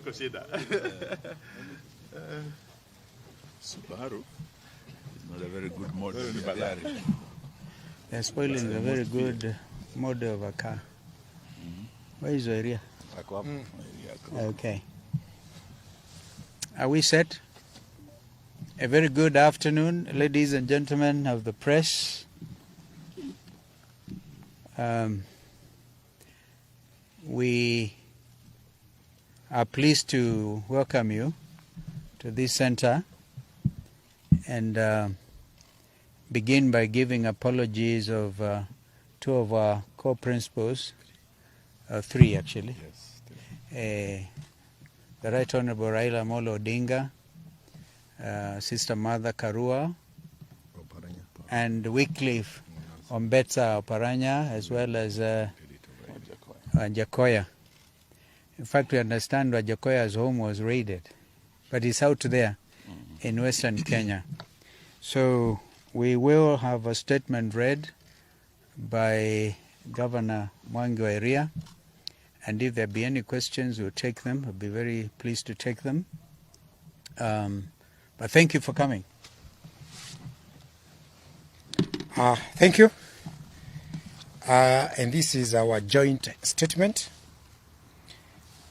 Iko shida. Subaru is not a very good model. They're spoiling a very good model of a car. Where is the area? Okay. Are we set? A very good afternoon, ladies and gentlemen of the press. We are pleased to welcome you to this center and begin by giving apologies of two of our co-principals, three actually. Yes, the Right Honorable Raila Amolo Odinga, Sister Martha Karua, and Wycliffe Ombetsa Oparanya, as well as Jakoya. In fact, we understand that Jakoya's home was raided, but he's out there in Western Kenya. So we will have a statement read by Governor Mwangi wa Iria, and if there be any questions, we'll take them. I'll be very pleased to take them. But thank you for coming. Thank you. And this is our joint statement.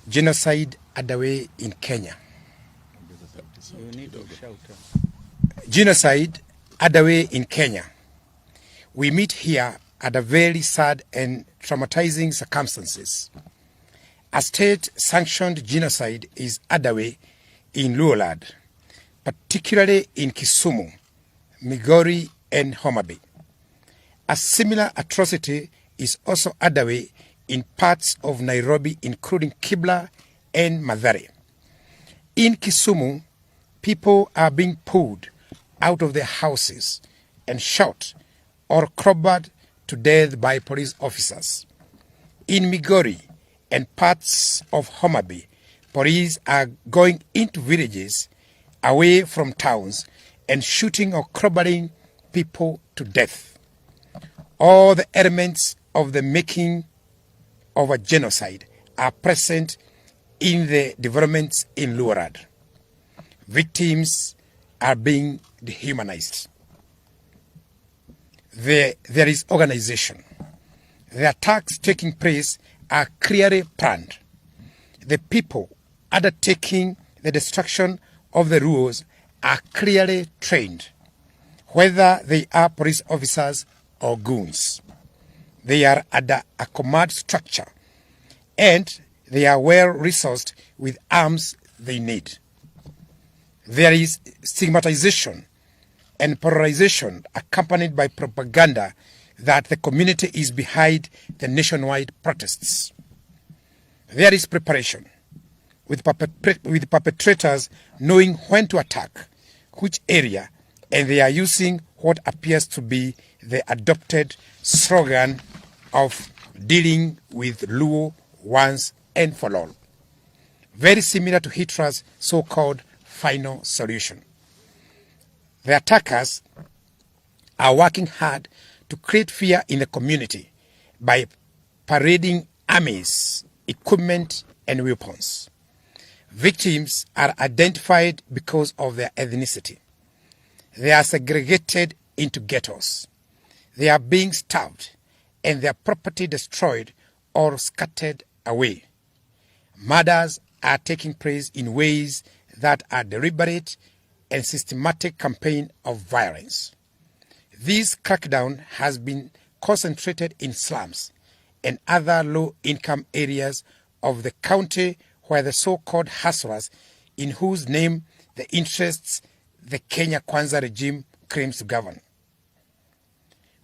Genocide underway in Kenya. You need to shout. Genocide underway in Kenya. We meet here under very sad and traumatizing circumstances. A state-sanctioned genocide is underway in Luolad, particularly in Kisumu, Migori, and Homa Bay. A similar atrocity is also underway in parts of Nairobi, including Kibra and Mathare. In Kisumu, people are being pulled out of their houses and shot or crowbarred to death by police officers. In Migori and parts of Homa Bay, police are going into villages away from towns and shooting or crowbarring people to death. All the elements of the making of a genocide are present in the developments in Luorad. Victims are being dehumanized. There is organization. The attacks taking place are clearly planned. The people undertaking the destruction of the rules are clearly trained, whether they are police officers or goons. They are under a command structure and they are well resourced with arms they need. There is stigmatization and polarization accompanied by propaganda that the community is behind the nationwide protests. There is preparation, with perpetrators knowing when to attack, which area, and they are using what appears to be the adopted slogan of dealing with Luo once and for all. Very similar to Hitler's so-called final solution. The attackers are working hard to create fear in the community by parading armies, equipment, and weapons. Victims are identified because of their ethnicity. They are segregated into ghettos. They are being starved and their property destroyed or scattered away. Murders are taking place in ways that are deliberate and systematic campaign of violence. This crackdown has been concentrated in slums and other low-income areas of the county where the so-called hustlers, in whose name the interests the Kenya Kwanza regime claims to govern.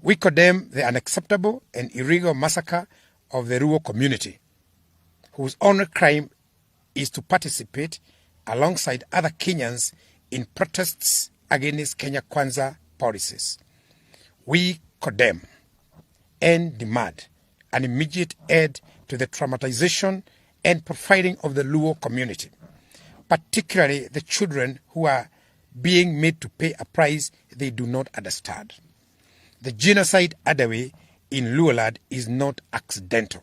We condemn the unacceptable and illegal massacre of the Luo community, whose only crime is to participate alongside other Kenyans in protests against Kenya Kwanza policies. We condemn and demand an immediate end to the traumatization and profiling of the Luo community, particularly the children who are being made to pay a price they do not understand. The genocide underway in Luoland is not accidental.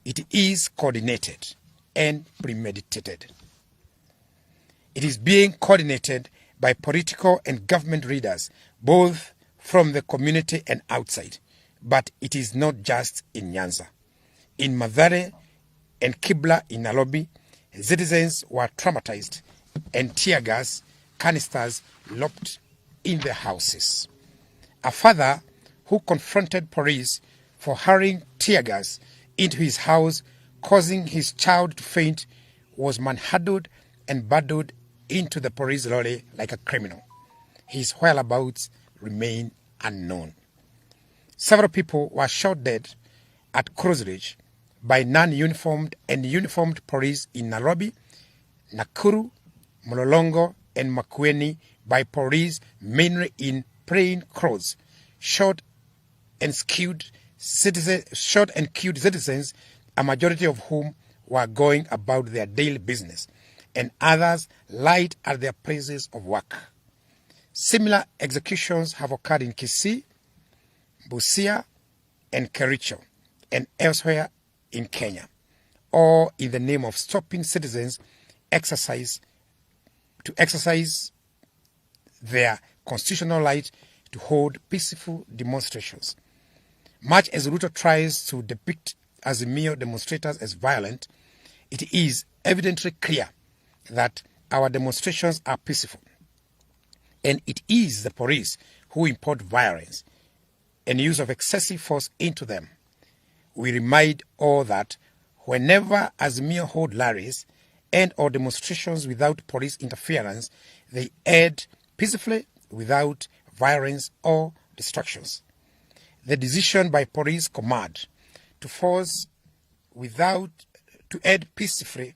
It is coordinated and premeditated. It is being coordinated by political and government leaders, both from the community and outside. But it is not just in Nyanza. In Mathare and Kibra in Nairobi, citizens were traumatized and tear gas canisters lobbed in their houses. A father who confronted police for hurling tear gas into his house, causing his child to faint, was manhandled and bundled into the police lorry like a criminal. His whereabouts remain unknown. Several people were shot dead at Cross Ridge by non-uniformed and uniformed police in Nairobi, Nakuru, Mlolongo, and Makueni by police mainly in plain clothes, shot and killed citizens, a majority of whom were going about their daily business, and others lied at their places of work. Similar executions have occurred in Kisii, Busia, and Kericho, and elsewhere in Kenya, all in the name of stopping citizens to exercise their constitutional right to hold peaceful demonstrations. Much as Ruto tries to depict Azimio demonstrators as violent, it is evidently clear that our demonstrations are peaceful. And it is the police who import violence and use of excessive force into them. We remind all that whenever Azimio hold rallies and or demonstrations without police interference, they end peacefully without violence or distractions. The decision by police command to end peacefully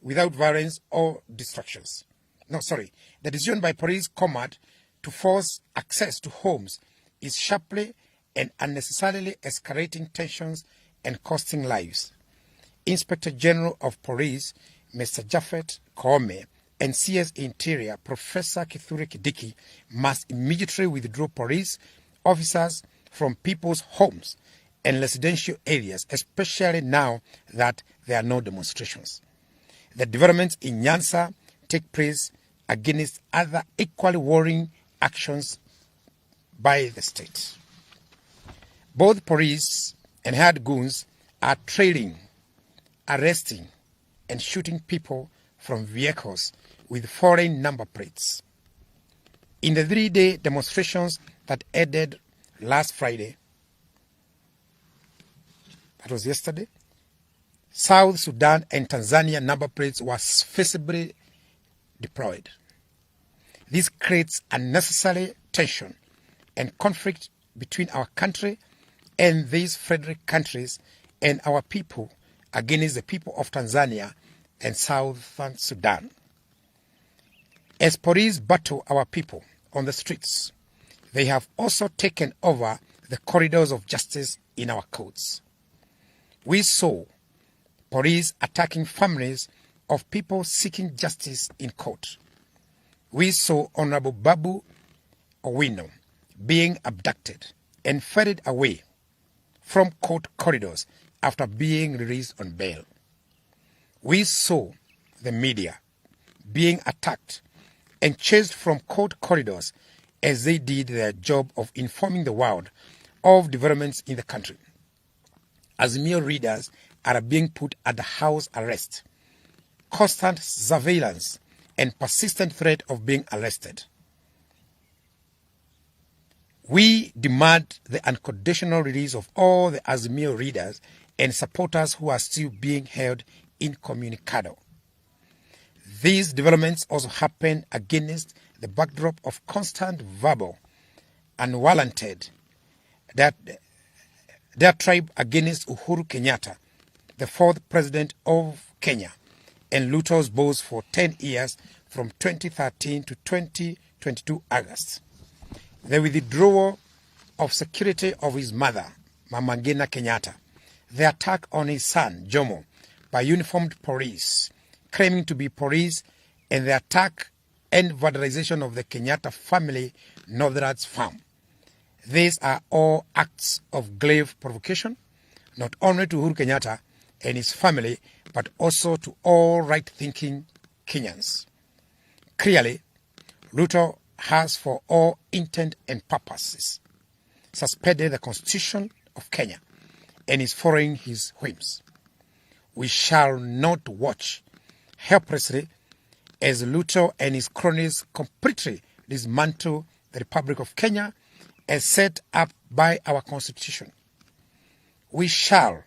without violence or distractions. The decision by police command to force access to homes is sharply and unnecessarily escalating tensions and costing lives. Inspector General of Police, Mr. Japhet Koome, and CS Interior, Professor Kithure Kindiki, must immediately withdraw police officers from people's homes and residential areas, especially now that there are no demonstrations. The developments in Nyanza take place against other equally worrying actions by the state. Both police and hired goons are trailing, arresting, and shooting people from vehicles with foreign number plates. In the 3-day demonstrations that ended last Friday, that was yesterday, South Sudan and Tanzania number plates were visibly deployed. This creates unnecessary tension and conflict between our country and these federal countries and our people against the people of Tanzania and Southern Sudan. As police battle our people on the streets, they have also taken over the corridors of justice in our courts. We saw police attacking families of people seeking justice in court. We saw Honorable Babu Owino being abducted and ferried away from court corridors after being released on bail. We saw the media being attacked and chased from court corridors as they did their job of informing the world of developments in the country. Azimio readers are being put under house arrest. Constant surveillance and persistent threat of being arrested. We demand the unconditional release of all the Azimio readers and supporters who are still being held incommunicado. These developments also happen against the backdrop of constant verbal, unwarranted diatribe against Uhuru Kenyatta, the fourth president of Kenya, and Ruto's boss for 10 years from 2013 to 2022 August. The withdrawal of security of his mother, Mama Ngina Kenyatta, the attack on his son, Jomo, by uniformed police, claiming to be police, and the attack and vandalization of the Kenyatta family Northern's farm. These are all acts of grave provocation, not only to Uhuru Kenyatta and his family, but also to all right-thinking Kenyans. Clearly, Ruto has, for all intent and purposes, suspended the Constitution of Kenya and is following his whims. We shall not watch helplessly as Ruto and his cronies completely dismantle the Republic of Kenya as set up by our Constitution. We shall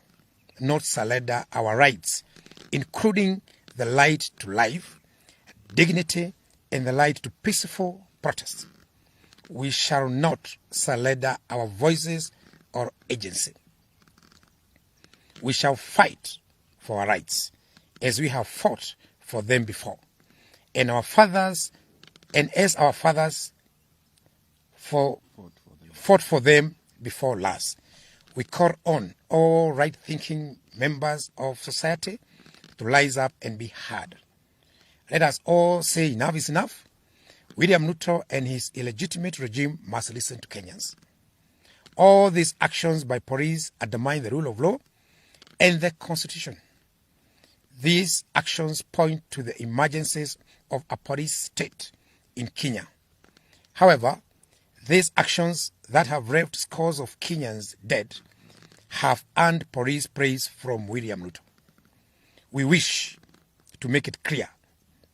not surrender our rights, including the right to life, dignity, and the right to peaceful protest. We shall not surrender our voices or agency. We shall fight for our rights as we have fought for them before, and as our fathers fought for them before last. We call on all right-thinking members of society to rise up and be heard. Let us all say enough is enough. William Ruto and his illegitimate regime must listen to Kenyans. All these actions by police undermine the rule of law and the Constitution. These actions point to the emergencies of a police state in Kenya. However, these actions that have left scores of Kenyans dead have earned police praise from William Ruto. We wish to make it clear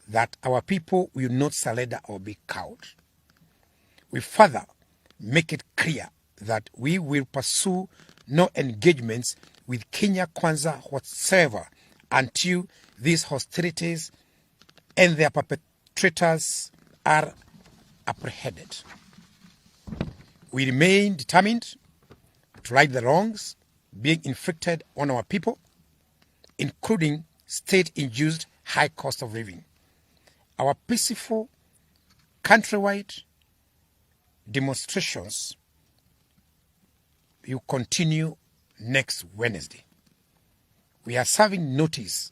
that our people will not surrender or be cowed. We further make it clear that we will pursue no engagements with Kenya Kwanza whatsoever until these hostilities and their perpetrators are apprehended. We remain determined to right the wrongs being inflicted on our people, including state-induced high cost of living. Our peaceful countrywide demonstrations will continue next Wednesday. We are serving notice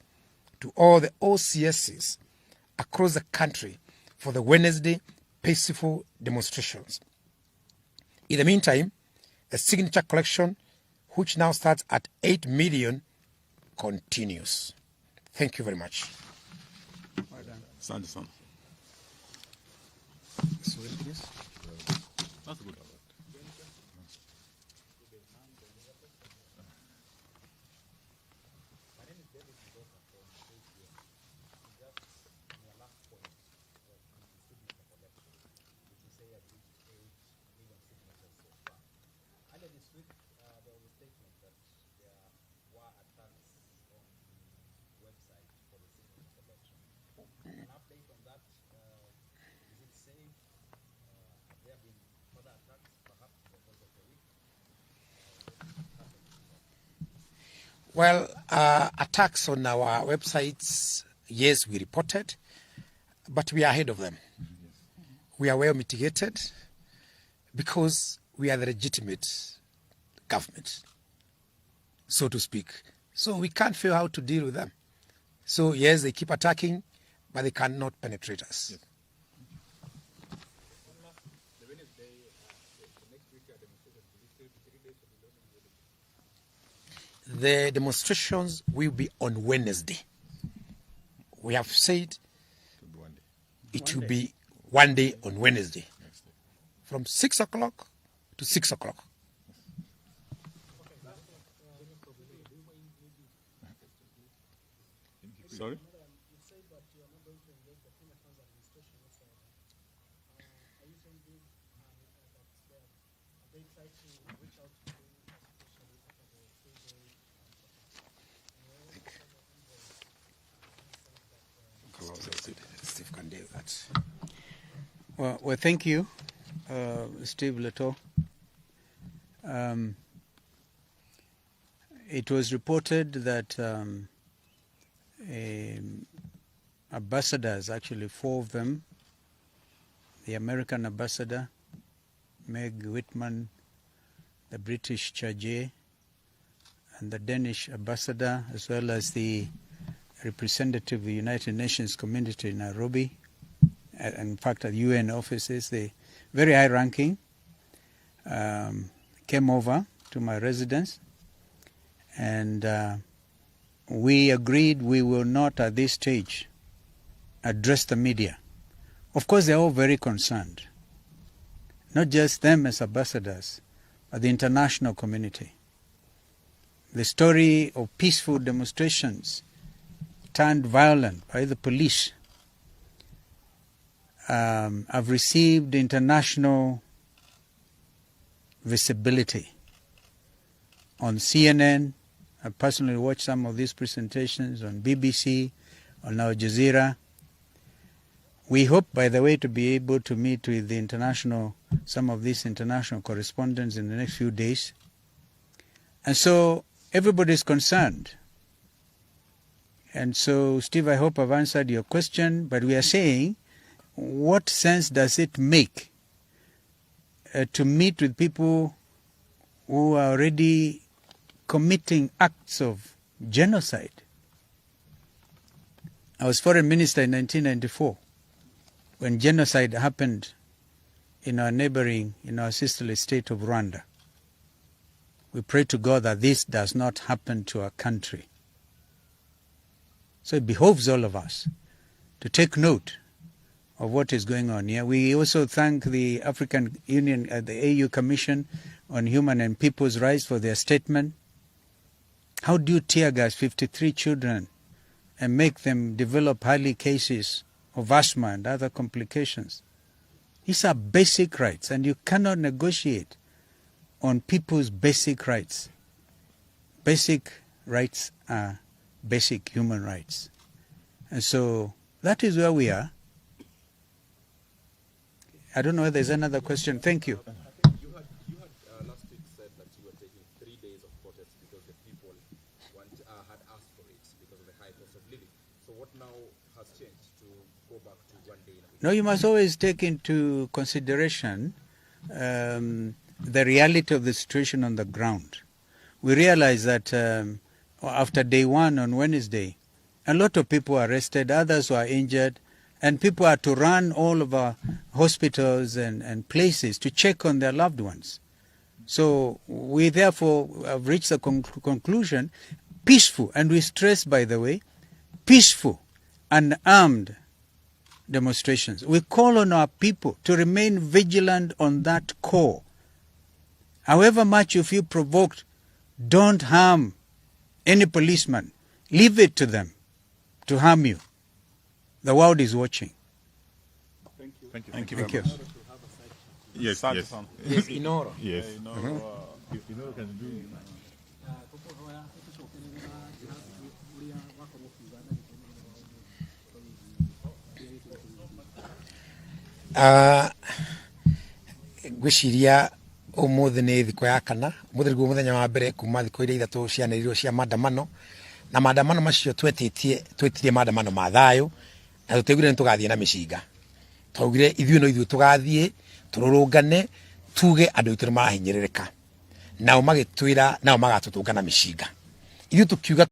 to all the OCSs across the country for the Wednesday peaceful demonstrations. In the meantime, the signature collection, which now starts at 8 million, continues. Thank you very much. Asante sana. That's good. Well, attacks on our websites, yes, we reported, but we are ahead of them. We are well mitigated because we are the legitimate government, so to speak. So we can't figure out how to deal with them. So yes, they keep attacking, but they cannot penetrate us. Yes. The demonstrations will be on Wednesday. We have said it will be one day on Wednesday, from 6 o'clock to 6 o'clock. Sorry? Steve can do that. Well, thank you, Steve Leto. It was reported that ambassadors, actually 4 of them, the American ambassador, Meg Whitman, the British Chargé, and the Danish ambassador, as well as the representative of the United Nations community in Nairobi, in fact at UN offices, the very high ranking, came over to my residence, and we agreed we will not at this stage address the media. Of course, they're all very concerned, not just them as ambassadors, but the international community. The story of peaceful demonstrations turned violent by the police have received international visibility. On CNN, I personally watched some of these presentations, on BBC, on Al Jazeera. We hope, by the way, to be able to meet with some of these international correspondents in the next few days. And so everybody is concerned. And so, Steve, I hope I've answered your question, but we are saying, what sense does it make to meet with people who are already committing acts of genocide? I was foreign minister in 1994 when genocide happened in our sisterly state of Rwanda. We pray to God that this does not happen to our country. So it behoves all of us to take note of what is going on here. We also thank the African Union, the AU Commission on Human and People's Rights for their statement. How do you tear gas 53 children and make them develop early cases of asthma and other complications? These are basic rights, and you cannot negotiate on people's basic rights. Basic rights are basic human rights. And so that is where we are. I don't know if there's another question. Thank you. You had last week said that you were taking 3 days of protest because the people had asked for it because of the high cost of living. So what now has changed to go back to 1 day in a week? No, you must always take into consideration the reality of the situation on the ground. We realize that after day 1 on Wednesday, a lot of people were arrested, others were injured, and people had to run all of our hospitals and places to check on their loved ones. So we therefore have reached the conclusion, peaceful, and we stress, by the way, peaceful and armed demonstrations. We call on our people to remain vigilant on that core. However much you feel provoked, don't harm any policeman. Leave it to them to harm you. The world is watching. Thank you. Thank you. Yes, yes. Yes, Inoro. Yes. Inoro can do. Gwiciria umuthi ni thiko ya kana umuthi niguo muthenya wa mbere kuma thiko iria ithatu cianĩrĩirwo cia maandamano na maandamano macio twetirie maandamano ma thayo na tutegwire ni tugathie na mĩcinga twaugire ithuĩ tugathie tururungane tuge andũ aitũ marahinyĩrĩrĩka nao magĩtwĩra nao magatũtũnga na mĩcinga ithuĩ tukiuga